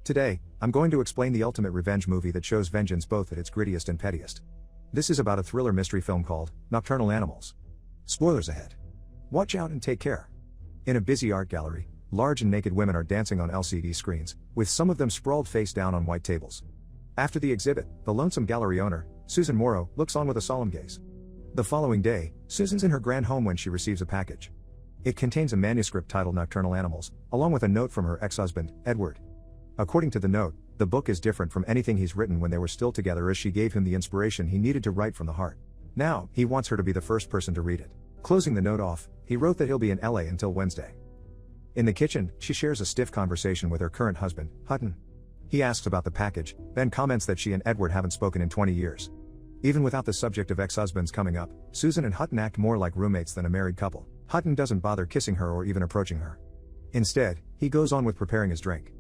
Today, I'm going to explain the ultimate revenge movie that shows vengeance both at its grittiest and pettiest. This is about a thriller mystery film called Nocturnal Animals. Spoilers ahead. Watch out and take care. In a busy art gallery, large and naked women are dancing on LCD screens, with some of them sprawled face down on white tables. After the exhibit, the lonesome gallery owner, Susan Morrow, looks on with a solemn gaze. The following day, Susan's in her grand home when she receives a package. It contains a manuscript titled Nocturnal Animals, along with a note from her ex-husband, Edward. According to the note, the book is different from anything he's written when they were still together, as she gave him the inspiration he needed to write from the heart. Now, he wants her to be the first person to read it. Closing the note off, he wrote that he'll be in LA until Wednesday. In the kitchen, she shares a stiff conversation with her current husband, Hutton. He asks about the package, then comments that she and Edward haven't spoken in 20 years. Even without the subject of ex-husbands coming up, Susan and Hutton act more like roommates than a married couple. Hutton doesn't bother kissing her or even approaching her. Instead, he goes on with preparing his drink.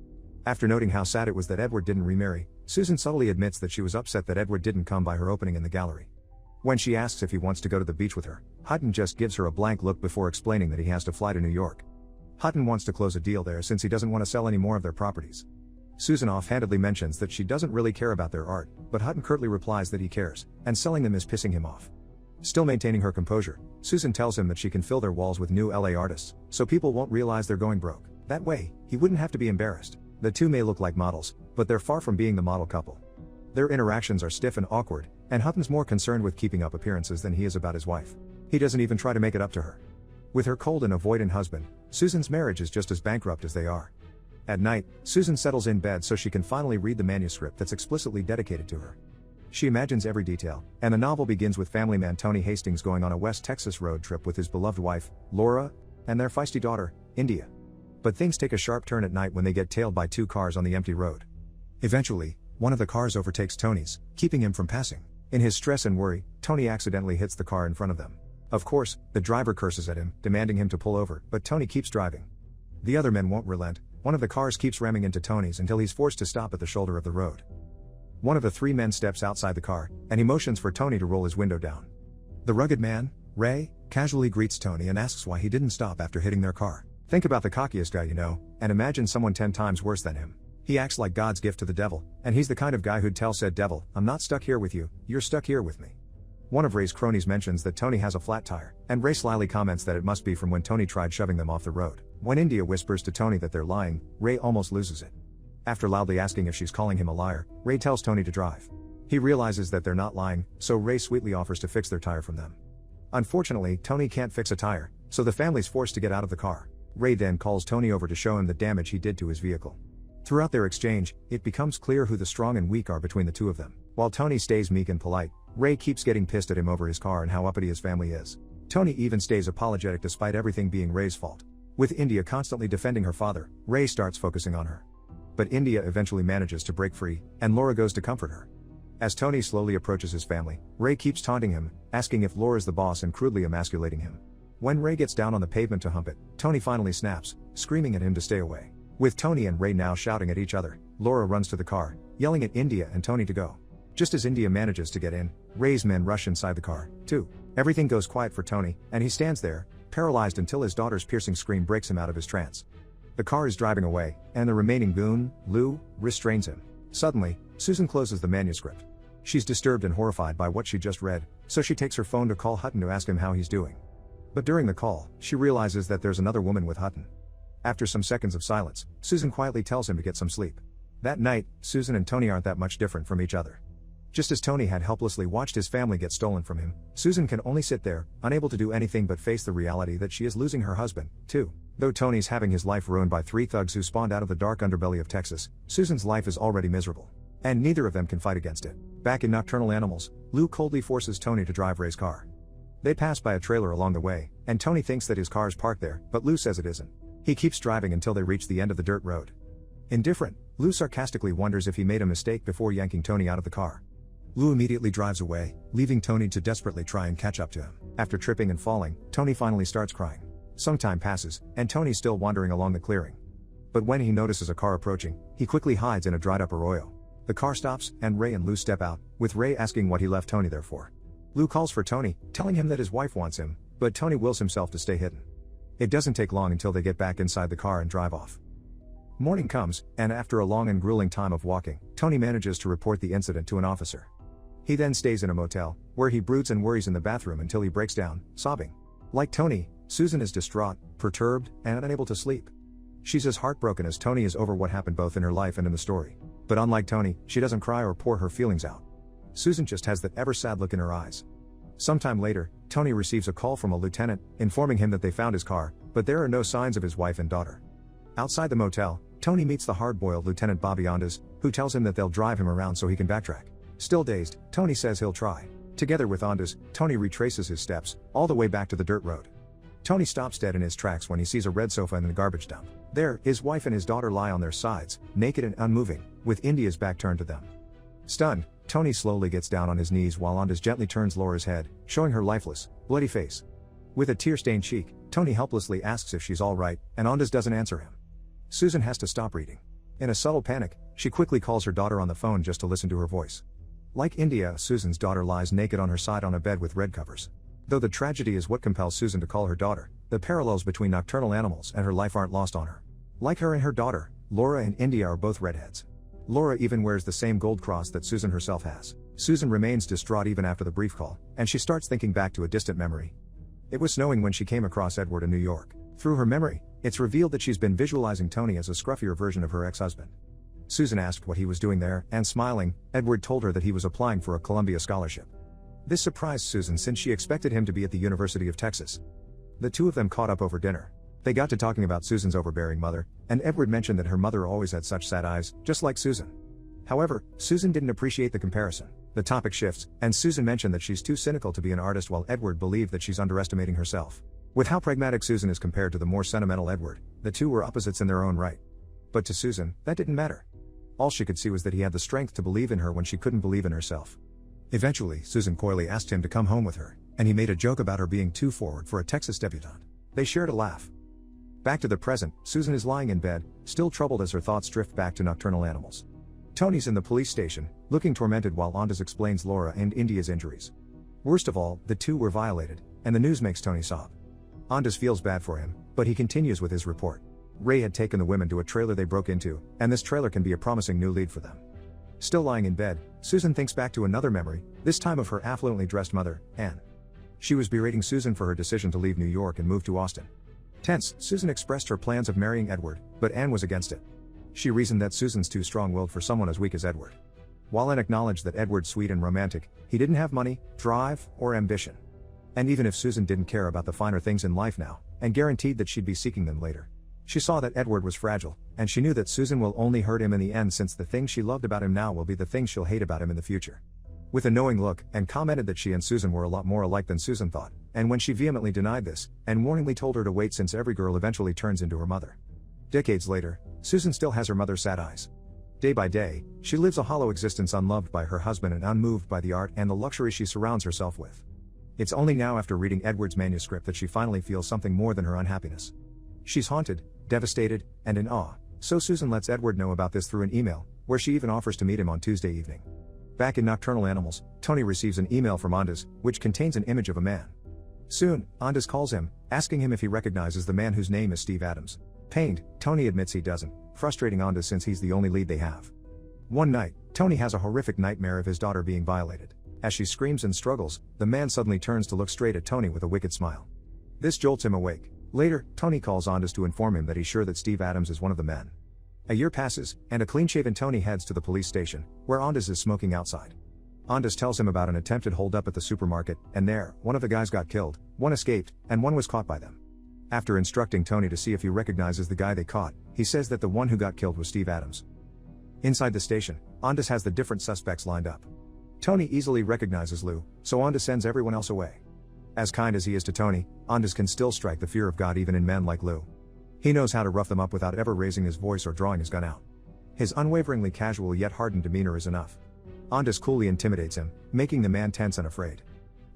After noting how sad it was that Edward didn't remarry, Susan subtly admits that she was upset that Edward didn't come by her opening in the gallery. When she asks if he wants to go to the beach with her, Hutton just gives her a blank look before explaining that he has to fly to New York. Hutton wants to close a deal there since he doesn't want to sell any more of their properties. Susan offhandedly mentions that she doesn't really care about their art, but Hutton curtly replies that he cares, and selling them is pissing him off. Still maintaining her composure, Susan tells him that she can fill their walls with new LA artists, so people won't realize they're going broke. That way, he wouldn't have to be embarrassed. The two may look like models, but they're far from being the model couple. Their interactions are stiff and awkward, and Hutton's more concerned with keeping up appearances than he is about his wife. He doesn't even try to make it up to her. With her cold and avoidant husband, Susan's marriage is just as bankrupt as they are. At night, Susan settles in bed so she can finally read the manuscript that's explicitly dedicated to her. She imagines every detail, and the novel begins with family man Tony Hastings going on a West Texas road trip with his beloved wife, Laura, and their feisty daughter, India. But things take a sharp turn at night when they get tailed by two cars on the empty road. Eventually, one of the cars overtakes Tony's, keeping him from passing. In his stress and worry, Tony accidentally hits the car in front of them. Of course, the driver curses at him, demanding him to pull over, but Tony keeps driving. The other men won't relent. One of the cars keeps ramming into Tony's until he's forced to stop at the shoulder of the road. One of the three men steps outside the car, and he motions for Tony to roll his window down. The rugged man, Ray, casually greets Tony and asks why he didn't stop after hitting their car. Think about the cockiest guy you know, and imagine someone 10 times worse than him. He acts like God's gift to the devil, and he's the kind of guy who'd tell said devil, "I'm not stuck here with you, you're stuck here with me." One of Ray's cronies mentions that Tony has a flat tire, and Ray slyly comments that it must be from when Tony tried shoving them off the road. When India whispers to Tony that they're lying, Ray almost loses it. After loudly asking if she's calling him a liar, Ray tells Tony to drive. He realizes that they're not lying, so Ray sweetly offers to fix their tire from them. Unfortunately, Tony can't fix a tire, so the family's forced to get out of the car. Ray then calls Tony over to show him the damage he did to his vehicle. Throughout their exchange, it becomes clear who the strong and weak are between the two of them. While Tony stays meek and polite, Ray keeps getting pissed at him over his car and how uppity his family is. Tony even stays apologetic despite everything being Ray's fault. With India constantly defending her father, Ray starts focusing on her. But India eventually manages to break free, and Laura goes to comfort her. As Tony slowly approaches his family, Ray keeps taunting him, asking if Laura's the boss and crudely emasculating him. When Ray gets down on the pavement to hump it, Tony finally snaps, screaming at him to stay away. With Tony and Ray now shouting at each other, Laura runs to the car, yelling at India and Tony to go. Just as India manages to get in, Ray's men rush inside the car, too. Everything goes quiet for Tony, and he stands there, paralyzed until his daughter's piercing scream breaks him out of his trance. The car is driving away, and the remaining goon, Lou, restrains him. Suddenly, Susan closes the manuscript. She's disturbed and horrified by what she just read, so she takes her phone to call Hutton to ask him how he's doing. But during the call, she realizes that there's another woman with Hutton. After some seconds of silence, Susan quietly tells him to get some sleep. That night, Susan and Tony aren't that much different from each other. Just as Tony had helplessly watched his family get stolen from him, Susan can only sit there, unable to do anything but face the reality that she is losing her husband, too. Though Tony's having his life ruined by three thugs who spawned out of the dark underbelly of Texas, Susan's life is already miserable. And neither of them can fight against it. Back in Nocturnal Animals, Lou coldly forces Tony to drive Ray's car. They pass by a trailer along the way, and Tony thinks that his car's parked there, but Lou says it isn't. He keeps driving until they reach the end of the dirt road. Indifferent, Lou sarcastically wonders if he made a mistake before yanking Tony out of the car. Lou immediately drives away, leaving Tony to desperately try and catch up to him. After tripping and falling, Tony finally starts crying. Some time passes, and Tony's still wandering along the clearing. But when he notices a car approaching, he quickly hides in a dried-up arroyo. The car stops, and Ray and Lou step out, with Ray asking what he left Tony there for. Lou calls for Tony, telling him that his wife wants him, but Tony wills himself to stay hidden. It doesn't take long until they get back inside the car and drive off. Morning comes, and after a long and grueling time of walking, Tony manages to report the incident to an officer. He then stays in a motel, where he broods and worries in the bathroom until he breaks down, sobbing. Like Tony, Susan is distraught, perturbed, and unable to sleep. She's as heartbroken as Tony is over what happened both in her life and in the story. But unlike Tony, she doesn't cry or pour her feelings out. Susan just has that ever-sad look in her eyes. Sometime later, Tony receives a call from a lieutenant, informing him that they found his car, but there are no signs of his wife and daughter. Outside the motel, Tony meets the hard-boiled Lieutenant Bobby Ondas, who tells him that they'll drive him around so he can backtrack. Still dazed, Tony says he'll try. Together with Ondas, Tony retraces his steps, all the way back to the dirt road. Tony stops dead in his tracks when he sees a red sofa in the garbage dump. There, his wife and his daughter lie on their sides, naked and unmoving, with India's back turned to them. Stunned, Tony slowly gets down on his knees while Ondas gently turns Laura's head, showing her lifeless, bloody face. With a tear-stained cheek, Tony helplessly asks if she's all right, and Ondas doesn't answer him. Susan has to stop reading. In a subtle panic, she quickly calls her daughter on the phone just to listen to her voice. Like India, Susan's daughter lies naked on her side on a bed with red covers. Though the tragedy is what compels Susan to call her daughter, the parallels between Nocturnal Animals and her life aren't lost on her. Like her and her daughter, Laura and India are both redheads. Laura even wears the same gold cross that Susan herself has. Susan remains distraught even after the brief call, and she starts thinking back to a distant memory. It was snowing when she came across Edward in New York. Through her memory, it's revealed that she's been visualizing Tony as a scruffier version of her ex-husband. Susan asked what he was doing there, and smiling, Edward told her that he was applying for a Columbia scholarship. This surprised Susan since she expected him to be at the University of Texas. The two of them caught up over dinner. They got to talking about Susan's overbearing mother, and Edward mentioned that her mother always had such sad eyes, just like Susan. However, Susan didn't appreciate the comparison. The topic shifts, and Susan mentioned that she's too cynical to be an artist while Edward believed that she's underestimating herself. With how pragmatic Susan is compared to the more sentimental Edward, the two were opposites in their own right. But to Susan, that didn't matter. All she could see was that he had the strength to believe in her when she couldn't believe in herself. Eventually, Susan coyly asked him to come home with her, and he made a joke about her being too forward for a Texas debutante. They shared a laugh. Back to the present, Susan is lying in bed, still troubled as her thoughts drift back to Nocturnal Animals. Tony's in the police station, looking tormented while Ondas explains Laura and India's injuries. Worst of all, the two were violated, and the news makes Tony sob. Ondas feels bad for him, but he continues with his report. Ray had taken the women to a trailer they broke into, and this trailer can be a promising new lead for them. Still lying in bed, Susan thinks back to another memory, this time of her affluently dressed mother, Anne. She was berating Susan for her decision to leave New York and move to Austin. Tense, Susan expressed her plans of marrying Edward, but Anne was against it. She reasoned that Susan's too strong-willed for someone as weak as Edward. While Anne acknowledged that Edward's sweet and romantic, he didn't have money, drive, or ambition. And even if Susan didn't care about the finer things in life now, and guaranteed that she'd be seeking them later, she saw that Edward was fragile, and she knew that Susan will only hurt him in the end since the things she loved about him now will be the things she'll hate about him in the future. With a knowing look, Anne commented that she and Susan were a lot more alike than Susan thought, and when she vehemently denied this, Anne warningly told her to wait since every girl eventually turns into her mother. Decades later, Susan still has her mother's sad eyes. Day by day, she lives a hollow existence unloved by her husband and unmoved by the art and the luxury she surrounds herself with. It's only now after reading Edward's manuscript that she finally feels something more than her unhappiness. She's haunted, devastated, and in awe, so Susan lets Edward know about this through an email, where she even offers to meet him on Tuesday evening. Back in Nocturnal Animals, Tony receives an email from Ondas, which contains an image of a man. Soon, Ondas calls him, asking him if he recognizes the man whose name is Steve Adams. Pained, Tony admits he doesn't, frustrating Ondas since he's the only lead they have. One night, Tony has a horrific nightmare of his daughter being violated. As she screams and struggles, the man suddenly turns to look straight at Tony with a wicked smile. This jolts him awake. Later, Tony calls Ondas to inform him that he's sure that Steve Adams is one of the men. A year passes, and a clean-shaven Tony heads to the police station, where Ondas is smoking outside. Ondas tells him about an attempted holdup at the supermarket, and there, one of the guys got killed, one escaped, and one was caught by them. After instructing Tony to see if he recognizes the guy they caught, he says that the one who got killed was Steve Adams. Inside the station, Ondas has the different suspects lined up. Tony easily recognizes Lou, so Ondas sends everyone else away. As kind as he is to Tony, Ondas can still strike the fear of God even in men like Lou. He knows how to rough them up without ever raising his voice or drawing his gun out. His unwaveringly casual yet hardened demeanor is enough. Ondas coolly intimidates him, making the man tense and afraid.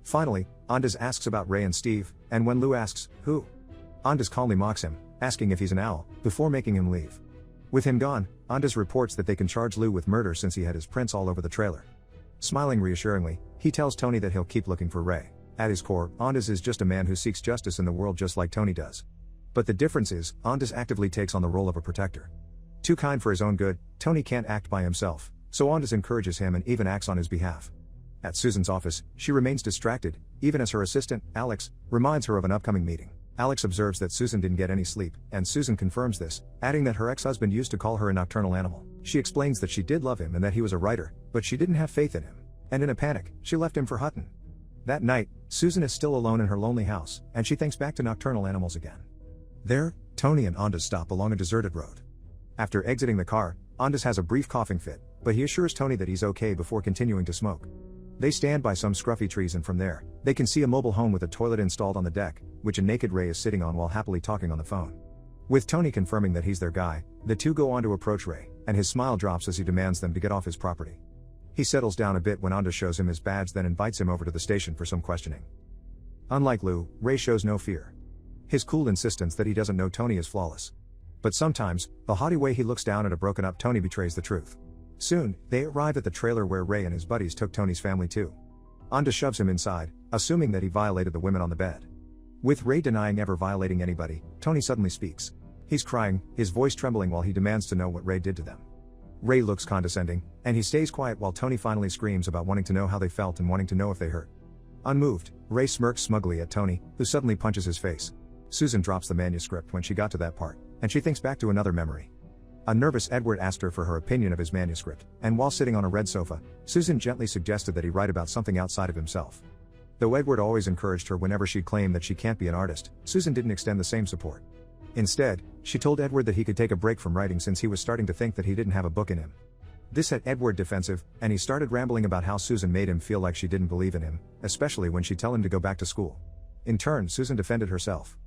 Finally, Ondas asks about Ray and Steve, and when Lou asks, who? Ondas calmly mocks him, asking if he's an owl, before making him leave. With him gone, Ondas reports that they can charge Lou with murder since he had his prints all over the trailer. Smiling reassuringly, he tells Tony that he'll keep looking for Ray. At his core, Ondas is just a man who seeks justice in the world just like Tony does. But the difference is, Ondas actively takes on the role of a protector. Too kind for his own good, Tony can't act by himself, so Andis encourages him and even acts on his behalf. At Susan's office, she remains distracted, even as her assistant, Alex, reminds her of an upcoming meeting. Alex observes that Susan didn't get any sleep, and Susan confirms this, adding that her ex-husband used to call her a nocturnal animal. She explains that she did love him and that he was a writer, but she didn't have faith in him. And in a panic, she left him for Hutton. That night, Susan is still alone in her lonely house, and she thinks back to nocturnal animals again. There, Tony and Andis stop along a deserted road. After exiting the car, Andis has a brief coughing fit, but he assures Tony that he's okay before continuing to smoke. They stand by some scruffy trees and from there, they can see a mobile home with a toilet installed on the deck, which a naked Ray is sitting on while happily talking on the phone. With Tony confirming that he's their guy, the two go on to approach Ray, and his smile drops as he demands them to get off his property. He settles down a bit when Andis shows him his badge, then invites him over to the station for some questioning. Unlike Lou, Ray shows no fear. His cool insistence that he doesn't know Tony is flawless. But sometimes, the haughty way he looks down at a broken up Tony betrays the truth. Soon, they arrive at the trailer where Ray and his buddies took Tony's family to. Andis shoves him inside, assuming that he violated the women on the bed. With Ray denying ever violating anybody, Tony suddenly speaks. He's crying, his voice trembling while he demands to know what Ray did to them. Ray looks condescending, and he stays quiet while Tony finally screams about wanting to know how they felt and wanting to know if they hurt. Unmoved, Ray smirks smugly at Tony, who suddenly punches his face. Susan drops the manuscript when she got to that part, and she thinks back to another memory. A nervous Edward asked her for her opinion of his manuscript, and while sitting on a red sofa, Susan gently suggested that he write about something outside of himself. Though Edward always encouraged her whenever she'd claim that she can't be an artist, Susan didn't extend the same support. Instead, she told Edward that he could take a break from writing since he was starting to think that he didn't have a book in him. This had Edward defensive, and he started rambling about how Susan made him feel like she didn't believe in him, especially when she'd tell him to go back to school. In turn, Susan defended herself.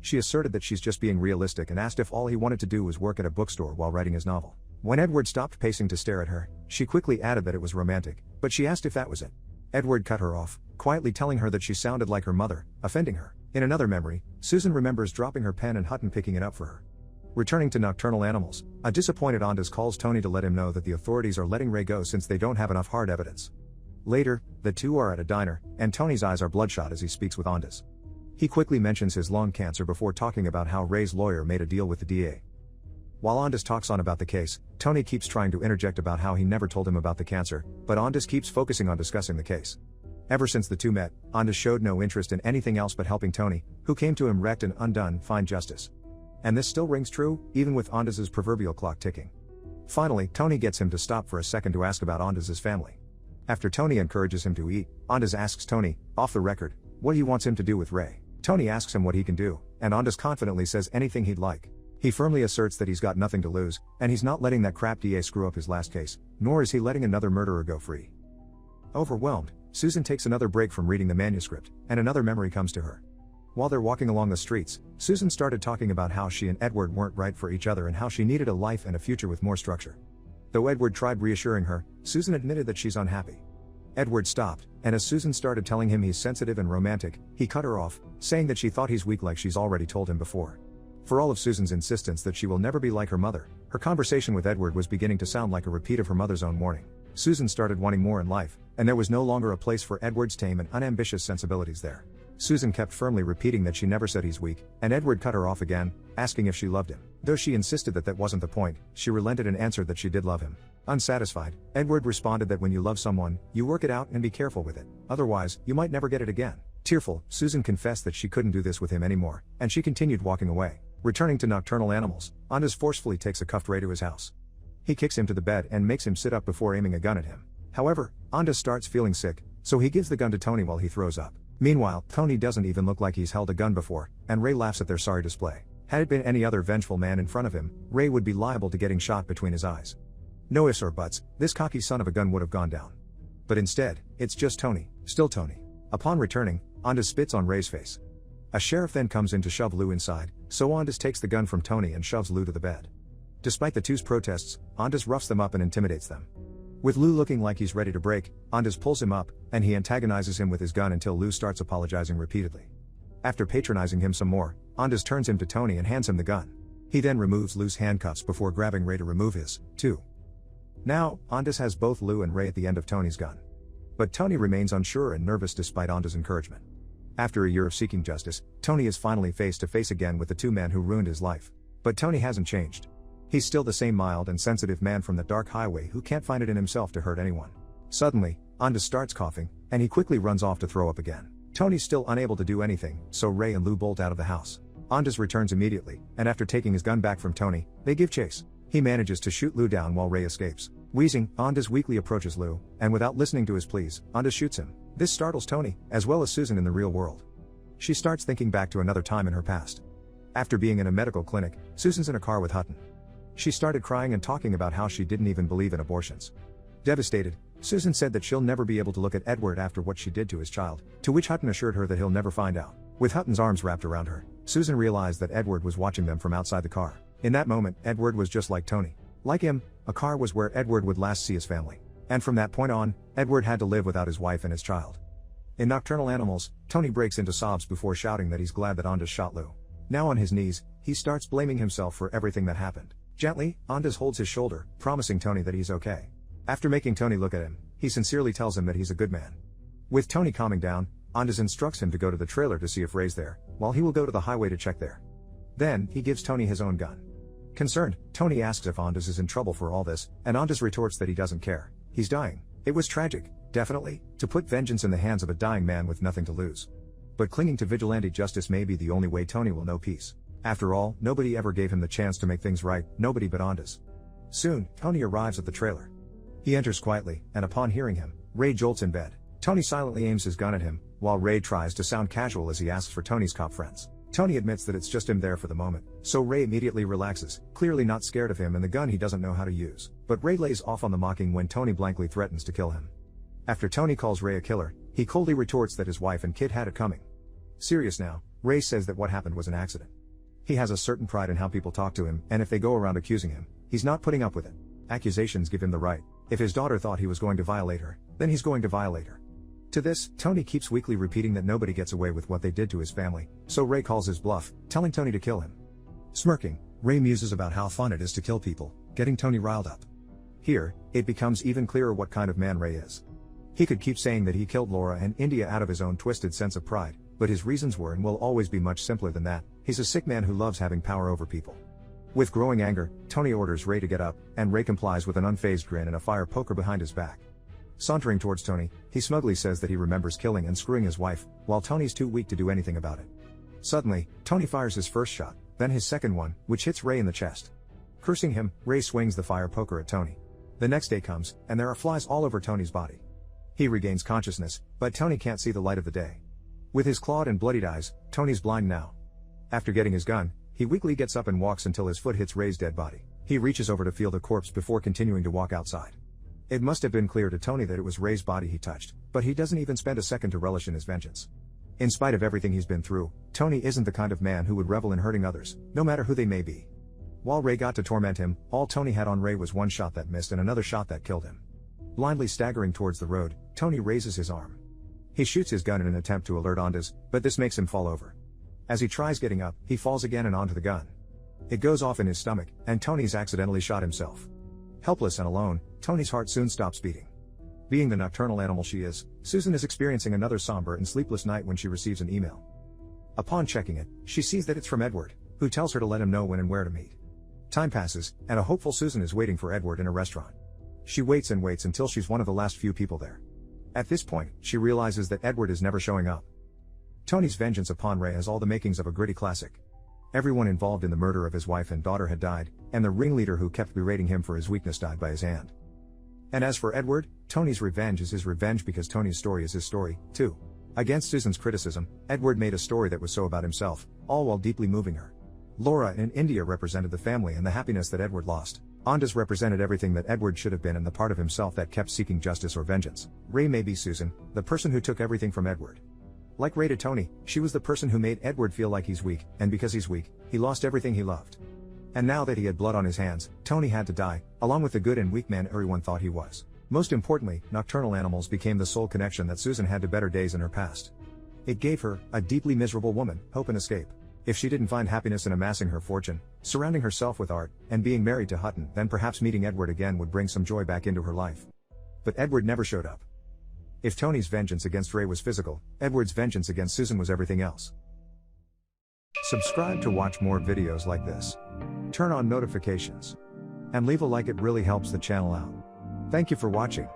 She asserted that she's just being realistic and asked if all he wanted to do was work at a bookstore while writing his novel. When Edward stopped pacing to stare at her, she quickly added that it was romantic, but she asked if that was it. Edward cut her off, quietly telling her that she sounded like her mother, offending her. In another memory, Susan remembers dropping her pen and Hutton picking it up for her. Returning to nocturnal animals, a disappointed Andis calls Tony to let him know that the authorities are letting Ray go since they don't have enough hard evidence. Later, the two are at a diner, and Tony's eyes are bloodshot as he speaks with Andis. He quickly mentions his lung cancer before talking about how Ray's lawyer made a deal with the DA. While Andis talks on about the case, Tony keeps trying to interject about how he never told him about the cancer, but Andis keeps focusing on discussing the case. Ever since the two met, Andis showed no interest in anything else but helping Tony, who came to him wrecked and undone, find justice. And this still rings true, even with Andis's proverbial clock ticking. Finally, Tony gets him to stop for a second to ask about Andis's family. After Tony encourages him to eat, Andis asks Tony, off the record, what he wants him to do with Ray. Tony asks him what he can do, and Andis confidently says anything he'd like. He firmly asserts that he's got nothing to lose, and he's not letting that crap DA screw up his last case, nor is he letting another murderer go free. Overwhelmed, Susan takes another break from reading the manuscript, and another memory comes to her. While they're walking along the streets, Susan started talking about how she and Edward weren't right for each other and how she needed a life and a future with more structure. Though Edward tried reassuring her, Susan admitted that she's unhappy. Edward stopped, and as Susan started telling him he's sensitive and romantic, he cut her off, saying that she thought he's weak like she's already told him before. For all of Susan's insistence that she will never be like her mother, her conversation with Edward was beginning to sound like a repeat of her mother's own warning. Susan started wanting more in life, and there was no longer a place for Edward's tame and unambitious sensibilities there. Susan kept firmly repeating that she never said he's weak, and Edward cut her off again, asking if she loved him. Though she insisted that that wasn't the point, she relented and answered that she did love him. Unsatisfied, Edward responded that when you love someone, you work it out and be careful with it. Otherwise, you might never get it again. Tearful, Susan confessed that she couldn't do this with him anymore, and she continued walking away. Returning to nocturnal animals, Andis forcefully takes a cuffed Ray to his house. He kicks him to the bed and makes him sit up before aiming a gun at him. However, Andis starts feeling sick, so he gives the gun to Tony while he throws up. Meanwhile, Tony doesn't even look like he's held a gun before, and Ray laughs at their sorry display. Had it been any other vengeful man in front of him, Ray would be liable to getting shot between his eyes. No ifs or buts, this cocky son of a gun would have gone down. But instead, it's just Tony, still Tony. Upon returning, Andis spits on Ray's face. A sheriff then comes in to shove Lou inside, so Andis takes the gun from Tony and shoves Lou to the bed. Despite the two's protests, Andis roughs them up and intimidates them. With Lou looking like he's ready to break, Andis pulls him up, and he antagonizes him with his gun until Lou starts apologizing repeatedly. After patronizing him some more, Andis turns him to Tony and hands him the gun. He then removes Lou's handcuffs before grabbing Ray to remove his, too. Now, Andis has both Lou and Ray at the end of Tony's gun. But Tony remains unsure and nervous despite Andis' encouragement. After a year of seeking justice, Tony is finally face to face again with the two men who ruined his life. But Tony hasn't changed. He's still the same mild and sensitive man from the dark highway who can't find it in himself to hurt anyone. Suddenly, Andis starts coughing, and he quickly runs off to throw up again. Tony's still unable to do anything, so Ray and Lou bolt out of the house. Andis returns immediately, and after taking his gun back from Tony, they give chase. He manages to shoot Lou down while Ray escapes. Wheezing, Andis weakly approaches Lou, and without listening to his pleas, Andis shoots him. This startles Tony, as well as Susan in the real world. She starts thinking back to another time in her past. After being in a medical clinic, Susan's in a car with Hutton. She started crying and talking about how she didn't even believe in abortions. Devastated, Susan said that she'll never be able to look at Edward after what she did to his child, to which Hutton assured her that he'll never find out. With Hutton's arms wrapped around her, Susan realized that Edward was watching them from outside the car. In that moment, Edward was just like Tony. Like him, a car was where Edward would last see his family. And from that point on, Edward had to live without his wife and his child. In Nocturnal Animals, Tony breaks into sobs before shouting that he's glad that Andis shot Lou. Now on his knees, he starts blaming himself for everything that happened. Gently, Andis holds his shoulder, promising Tony that he's okay. After making Tony look at him, he sincerely tells him that he's a good man. With Tony calming down, Andis instructs him to go to the trailer to see if Ray's there, while he will go to the highway to check there. Then, he gives Tony his own gun. Concerned, Tony asks if Andis is in trouble for all this, and Andis retorts that he doesn't care. He's dying. It was tragic, definitely, to put vengeance in the hands of a dying man with nothing to lose. But clinging to vigilante justice may be the only way Tony will know peace. After all, nobody ever gave him the chance to make things right, nobody but Andis. Soon, Tony arrives at the trailer. He enters quietly, and upon hearing him, Ray jolts in bed. Tony silently aims his gun at him, while Ray tries to sound casual as he asks for Tony's cop friends. Tony admits that it's just him there for the moment, so Ray immediately relaxes, clearly not scared of him and the gun he doesn't know how to use. But Ray lays off on the mocking when Tony blankly threatens to kill him. After Tony calls Ray a killer, he coldly retorts that his wife and kid had it coming. Serious now, Ray says that what happened was an accident. He has a certain pride in how people talk to him, and if they go around accusing him, he's not putting up with it. Accusations give him the right. If his daughter thought he was going to violate her, then he's going to violate her. To this, Tony keeps weakly repeating that nobody gets away with what they did to his family, so Ray calls his bluff, telling Tony to kill him. Smirking, Ray muses about how fun it is to kill people, getting Tony riled up. Here, it becomes even clearer what kind of man Ray is. He could keep saying that he killed Laura and India out of his own twisted sense of pride, but his reasons were and will always be much simpler than that. He's a sick man who loves having power over people. With growing anger, Tony orders Ray to get up, and Ray complies with an unfazed grin and a fire poker behind his back. Sauntering towards Tony, he smugly says that he remembers killing and screwing his wife, while Tony's too weak to do anything about it. Suddenly, Tony fires his first shot, then his second one, which hits Ray in the chest. Cursing him, Ray swings the fire poker at Tony. The next day comes, and there are flies all over Tony's body. He regains consciousness, but Tony can't see the light of the day. With his clawed and bloodied eyes, Tony's blind now. After getting his gun, he weakly gets up and walks until his foot hits Ray's dead body. He reaches over to feel the corpse before continuing to walk outside. It must have been clear to Tony that it was Ray's body he touched, but he doesn't even spend a second to relish in his vengeance. In spite of everything he's been through, Tony isn't the kind of man who would revel in hurting others, no matter who they may be. While Ray got to torment him, all Tony had on Ray was one shot that missed and another shot that killed him. Blindly staggering towards the road, Tony raises his arm. He shoots his gun in an attempt to alert Andis, but this makes him fall over. As he tries getting up, he falls again and onto the gun. It goes off in his stomach, and Tony's accidentally shot himself. Helpless and alone, Tony's heart soon stops beating. Being the nocturnal animal she is, Susan is experiencing another somber and sleepless night when she receives an email. Upon checking it, she sees that it's from Edward, who tells her to let him know when and where to meet. Time passes, and a hopeful Susan is waiting for Edward in a restaurant. She waits and waits until she's one of the last few people there. At this point, she realizes that Edward is never showing up. Tony's vengeance upon Ray has all the makings of a gritty classic. Everyone involved in the murder of his wife and daughter had died, and the ringleader who kept berating him for his weakness died by his hand. And as for Edward, Tony's revenge is his revenge because Tony's story is his story, too. Against Susan's criticism, Edward made a story that was so about himself, all while deeply moving her. Laura and India represented the family and the happiness that Edward lost. Andis represented everything that Edward should have been and the part of himself that kept seeking justice or vengeance. Ray may be Susan, the person who took everything from Edward. Like Ray to Tony, she was the person who made Edward feel like he's weak, and because he's weak, he lost everything he loved. And now that he had blood on his hands, Tony had to die, along with the good and weak man everyone thought he was. Most importantly, Nocturnal Animals became the sole connection that Susan had to better days in her past. It gave her, a deeply miserable woman, hope and escape. If she didn't find happiness in amassing her fortune, surrounding herself with art, and being married to Hutton, then perhaps meeting Edward again would bring some joy back into her life. But Edward never showed up. If Tony's vengeance against Ray was physical, Edward's vengeance against Susan was everything else. Subscribe to watch more videos like this. Turn on notifications. And leave a like, it really helps the channel out. Thank you for watching.